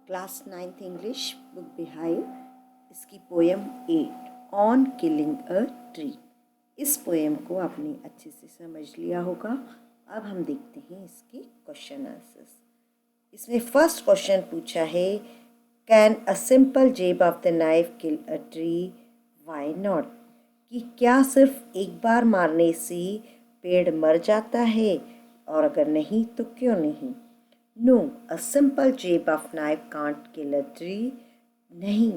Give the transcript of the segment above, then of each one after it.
Class 9th English book Beehive, इसकी poem 8 on killing a tree. इस poem को आपने अच्छे से समझ लिया होगा। अब हम देखते हैं इसके क्वेश्चन आंसर्स। इसमें फर्स्ट क्वेश्चन पूछा है, can a simple jab of the knife kill a tree, why not? कि क्या सिर्फ एक बार मारने से पेड़ मर जाता है, और अगर नहीं तो क्यों नहीं? No, a simple jab of knife can't kill a tree. नहीं,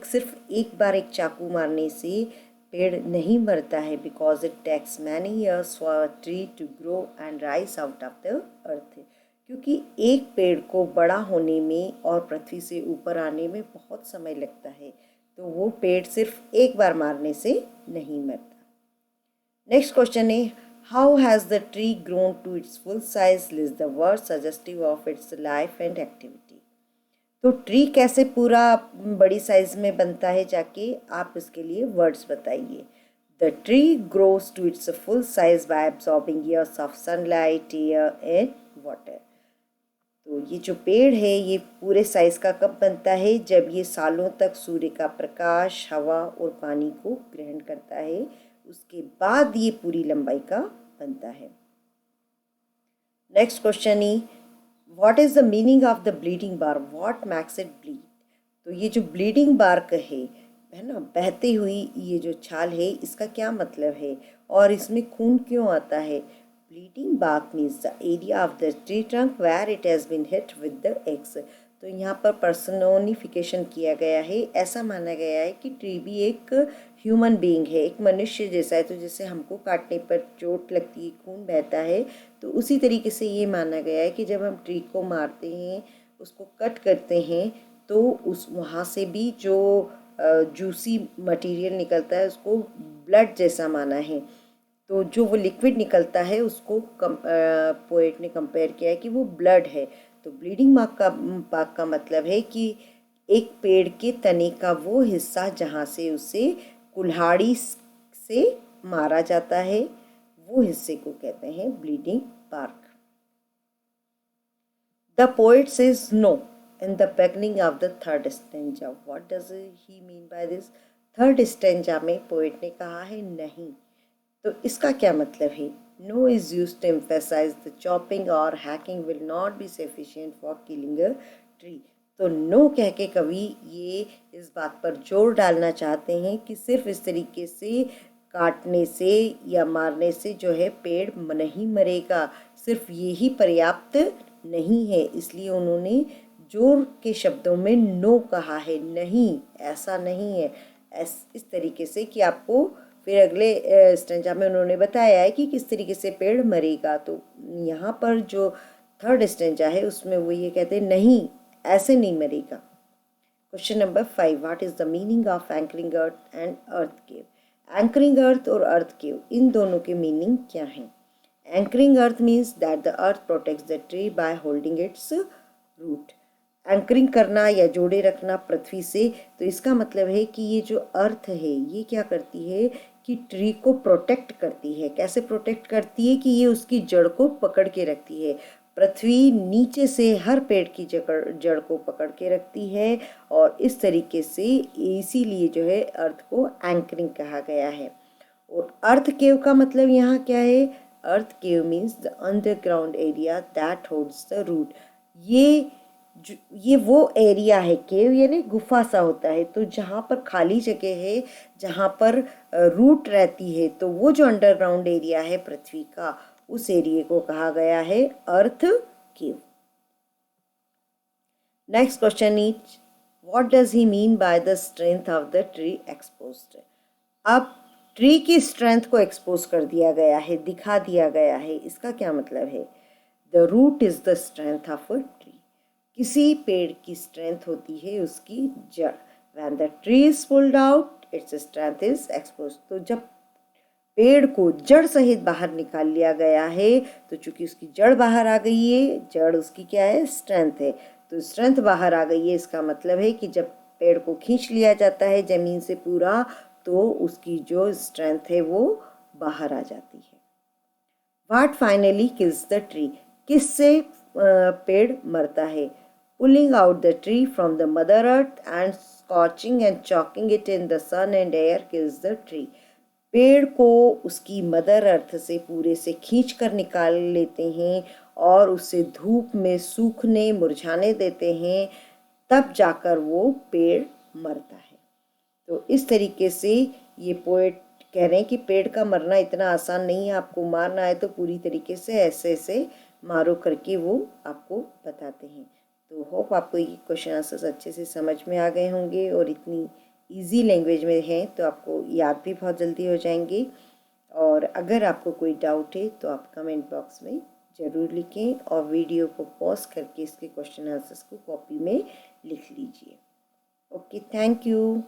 सिर्फ एक बार एक चाकू मारने से पेड़ नहीं मरता है, because it takes many years for a tree to grow and rise out of the earth. क्योंकि एक पेड़ को बड़ा होने में और पृथ्वी से ऊपर आने में बहुत समय लगता है, तो वो पेड़ सिर्फ एक बार मारने से नहीं मरता। नेक्स्ट क्वेश्चन है, how has the tree grown to its full size? List the word suggestive of its life and activity. तो ट्री कैसे पूरा बड़ी साइज में बनता है, जाके आप इसके लिए वर्ड्स बताइए। The tree grows to its full size by absorbing years of sunlight, air and water. तो ये जो पेड़ है ये पूरे साइज का कब बनता है? जब ये सालों तक सूर्य का प्रकाश, हवा और पानी को ग्रहण करता है, उसके बाद ये पूरी लंबाई का बनता है। Next question he, what is the meaning of the bleeding bar? What makes it bleed? तो ये जो ब्लीडिंग बार्क है ना, बहती हुई ये जो छाल है, इसका क्या मतलब है और इसमें खून क्यों आता है? Bleeding bark means the area of the tree trunk where it has been hit with the axe. तो यहाँ पर पर्सनोनिफिकेशन किया गया है। ऐसा माना गया है कि ट्री भी एक ह्यूमन बीइंग है, एक मनुष्य जैसा है। तो जैसे हमको काटने पर चोट लगती है, खून बहता है, तो उसी तरीके से ये माना गया है कि जब हम ट्री को मारते हैं, उसको कट करते हैं, तो उस वहाँ से भी जो जूसी मटेरियल निकलता है उसको ब्लड जैसा माना है। तो जो वो लिक्विड निकलता है उसको पोएट ने कंपेयर किया है कि वो ब्लड है। तो ब्लीडिंग बार्क का मतलब है कि एक पेड़ के तने का वो हिस्सा जहाँ से उसे कुल्हाड़ी से मारा जाता है, वो हिस्से को कहते हैं bleeding bark. The poet says no in the beginning of the third stanza. What does he mean by this? Third stanza में पोएट ने कहा है नहीं। तो इसका क्या मतलब है? No is used to emphasize the chopping or hacking will not be sufficient for killing a tree. तो no कह के कवि ये इस बात पर जोर डालना चाहते हैं कि सिर्फ इस तरीके से काटने से या मारने से जो है पेड़ नहीं मरेगा, सिर्फ यही पर्याप्त नहीं है। इसलिए उन्होंने जोर के शब्दों में नो कहा है, नहीं, ऐसा नहीं है। इस तरीके से कि आपको फिर अगले स्टेंजा में उन्होंने बताया है कि किस तरीके से पेड़ मरेगा। तो यहाँ पर जो थर्ड स्टेंजा है उसमें वो ये कहते हैं नहीं, ऐसे नहीं मरेगा। Question number 5, what is the meaning of anchoring earth and earth cave? Anchoring earth और अर्थ केव, इन दोनों के मीनिंग क्या हैं? Anchoring earth means that the earth protects the tree by holding its root. Anchoring करना या जोड़े रखना पृथ्वी से, तो इसका मतलब है कि ये जो अर्थ है ये क्या करती है कि ट्री को प्रोटेक्ट करती है। कैसे प्रोटेक्ट करती है? कि ये उसकी जड़ को पकड़ के रखती है। पृथ्वी नीचे से हर पेड़ की जड़ को पकड़ के रखती है, और इस तरीके से इसीलिए जो है अर्थ को एंकरिंग कहा गया है। और अर्थ केव का मतलब यहाँ क्या है? Earth cave means the underground area that holds the root. ये वो एरिया है, केव यानी गुफा सा होता है, तो जहाँ पर खाली जगह है, जहाँ पर रूट रहती है, तो वो जो अंडरग्राउंड एरिया है पृथ्वी का, उस एरिया को कहा गया है earth cave. Next question is, what does he mean by the strength of the tree exposed? अब ट्री की स्ट्रेंथ को एक्सपोज कर दिया गया है, दिखा दिया गया है, इसका क्या मतलब है? The root is the strength of a tree. किसी पेड़ की स्ट्रेंथ होती है उसकी जड़। When the tree is pulled out its strength is expose. तो जब पेड़ को जड़ सहित बाहर निकाल लिया गया है, तो चूंकि उसकी जड़ बाहर आ गई है, जड़ उसकी क्या है? स्ट्रेंथ है। तो स्ट्रेंथ बाहर आ गई है, इसका मतलब है कि जब पेड़ को खींच लिया जाता है जमीन से पूरा, तो उसकी जो स्ट्रेंथ है वो बाहर आ जाती है। What finally kills the tree? किससे पेड़ मरता है? pulling out the tree from the mother earth and scorching and choking it in the sun and air kills the tree. पेड़ को उसकी मदर अर्थ से पूरे से खींच कर निकाल लेते हैं और उसे धूप में सूखने मुरझाने देते हैं, तब जाकर वो पेड़ मरता है। तो इस तरीके से ये पोएट कह रहे हैं कि पेड़ का मरना इतना आसान नहीं है, आपको मारना है तो पूरी तरीके से ऐसे ऐसे मारो करके वो आपको बताते हैं। तो होप आपको ये क्वेश्चन आंसर्स अच्छे से समझ में आ गए होंगे और इतनी इजी लैंग्वेज में हैं तो आपको याद भी बहुत जल्दी हो जाएंगे। और अगर आपको कोई डाउट है तो आप कमेंट बॉक्स में ज़रूर लिखें और वीडियो को पॉज करके इसके क्वेश्चन आंसर्स को कॉपी में लिख लीजिए। Okay, thank you.